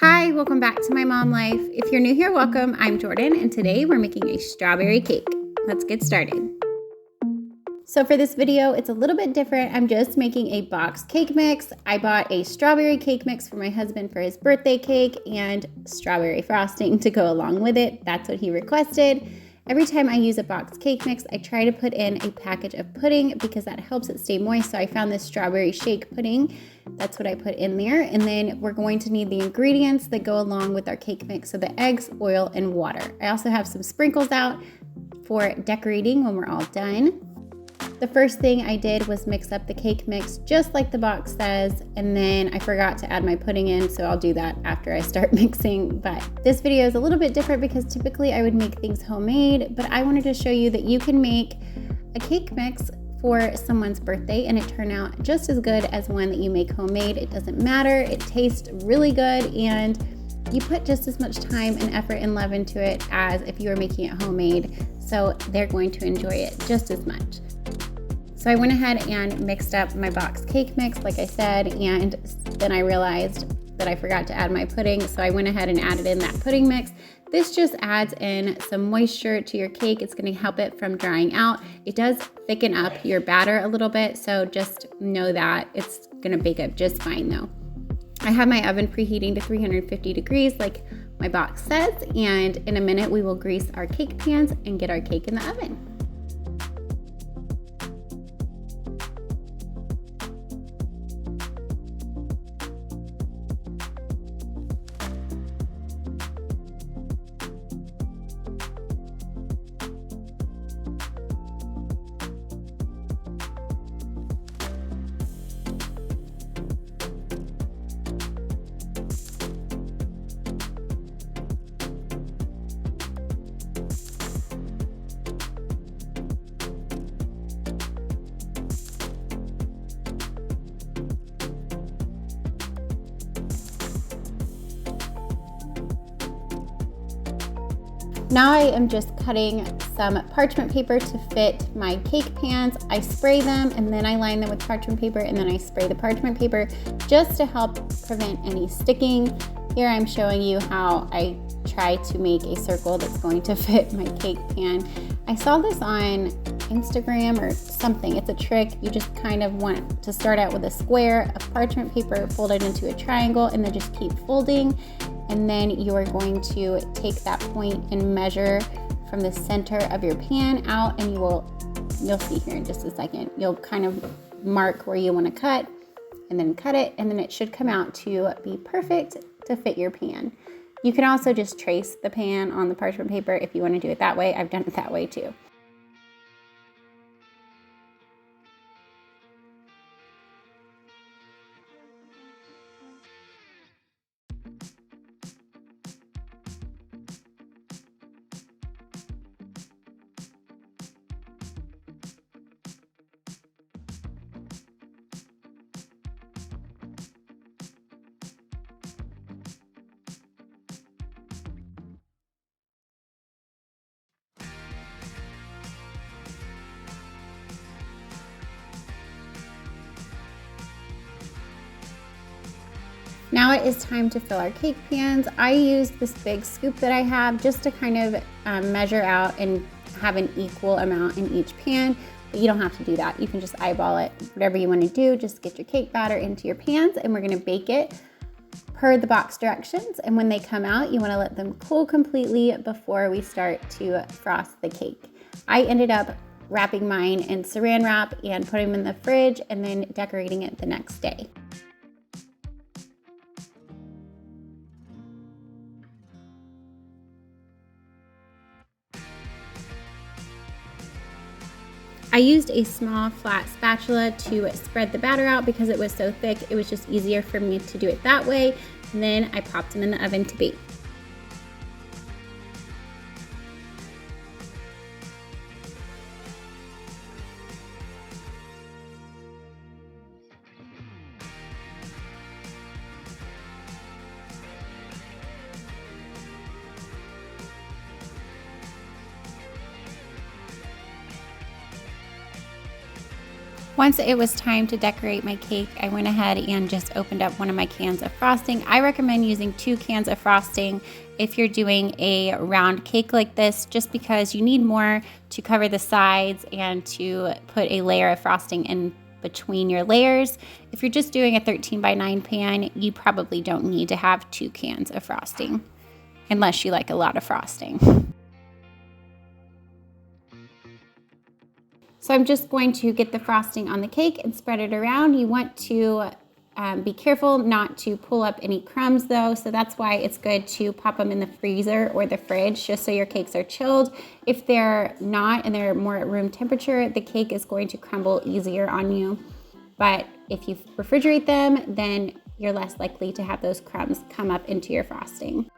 Hi, welcome back to My Mom Life. If you're new here, welcome. I'm Jordan, and today we're making a strawberry cake. Let's get started. So for this video, it's a little bit different. I'm just making a box cake mix. I bought a strawberry cake mix for my husband for his birthday cake and strawberry frosting to go along with it. That's what he requested. Every time I use a box cake mix, I try to put in a package of pudding because that helps it stay moist. So I found this strawberry shake pudding. That's what I put in there. And then we're going to need the ingredients that go along with our cake mix. So the eggs, oil, and water. I also have some sprinkles out for decorating when we're all done. The first thing I did was mix up the cake mix just like the box says, and then I forgot to add my pudding in, so I'll do that after I start mixing. But this video is a little bit different because typically I would make things homemade, but I wanted to show you that you can make a cake mix for someone's birthday and it turned out just as good as one that you make homemade. It doesn't matter, it tastes really good, and you put just as much time and effort and love into it as if you were making it homemade, so they're going to enjoy it just as much. So I went ahead and mixed up my box cake mix, like I said, and then I realized that I forgot to add my pudding, so I went ahead and added in that pudding mix. This just adds in some moisture to your cake. It's going to help it from drying out. It does thicken up your batter a little bit, so just know that it's going to bake up just fine though. I have my oven preheating to 350 degrees like my box says, and in a minute we will grease our cake pans and get our cake in the oven. Now I am just cutting some parchment paper to fit my cake pans. I spray them and then I line them with parchment paper and then I spray the parchment paper just to help prevent any sticking. Here I'm showing you how I try to make a circle that's going to fit my cake pan. I saw this on Instagram or something. It's a trick. You just kind of want to start out with a square of parchment paper, fold it into a triangle, and then just keep folding. And then you are going to take that point and measure from the center of your pan out, and you'll see here in just a second. You'll kind of mark where you want to cut and then cut it, and then it should come out to be perfect to fit your pan. You can also just trace the pan on the parchment paper if you want to do it that way. I've done it that way too. Now it is time to fill our cake pans. I use this big scoop that I have just to kind of measure out and have an equal amount in each pan, but you don't have to do that. You can just eyeball it, whatever you want to do. Just get your cake batter into your pans and we're going to bake it per the box directions. And when they come out, you want to let them cool completely before we start to frost the cake. I ended up wrapping mine in saran wrap and putting them in the fridge and then decorating it the next day. I used a small flat spatula to spread the batter out because it was so thick. It was just easier for me to do it that way. And then I popped them in the oven to bake. Once it was time to decorate my cake, I went ahead and just opened up one of my cans of frosting. I recommend using 2 cans of frosting if you're doing a round cake like this, just because you need more to cover the sides and to put a layer of frosting in between your layers. If you're just doing a 13x9 pan, you probably don't need to have 2 cans of frosting, unless you like a lot of frosting. So I'm just going to get the frosting on the cake and spread it around. You want to be careful not to pull up any crumbs though, so that's why it's good to pop them in the freezer or the fridge just so your cakes are chilled. If they're not and they're more at room temperature, the cake is going to crumble easier on you. But if you refrigerate them, then you're less likely to have those crumbs come up into your frosting.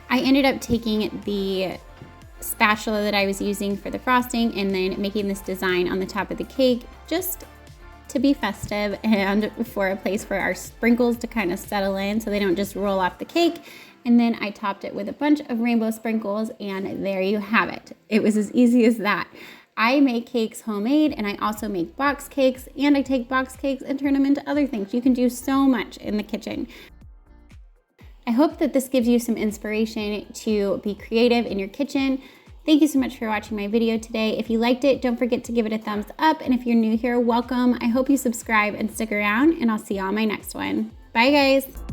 I ended up taking the spatula that I was using for the frosting and then making this design on the top of the cake just to be festive and for a place for our sprinkles to kind of settle in so they don't just roll off the cake. And then I topped it with a bunch of rainbow sprinkles, and there you have it. It was as easy as that. I make cakes homemade, and I also make box cakes, and I take box cakes and turn them into other things. You can do so much in the kitchen. I hope that this gives you some inspiration to be creative in your kitchen. Thank you so much for watching my video today. If you liked it, don't forget to give it a thumbs up. And if you're new here, welcome. I hope you subscribe and stick around, and I'll see you on my next one. Bye, guys.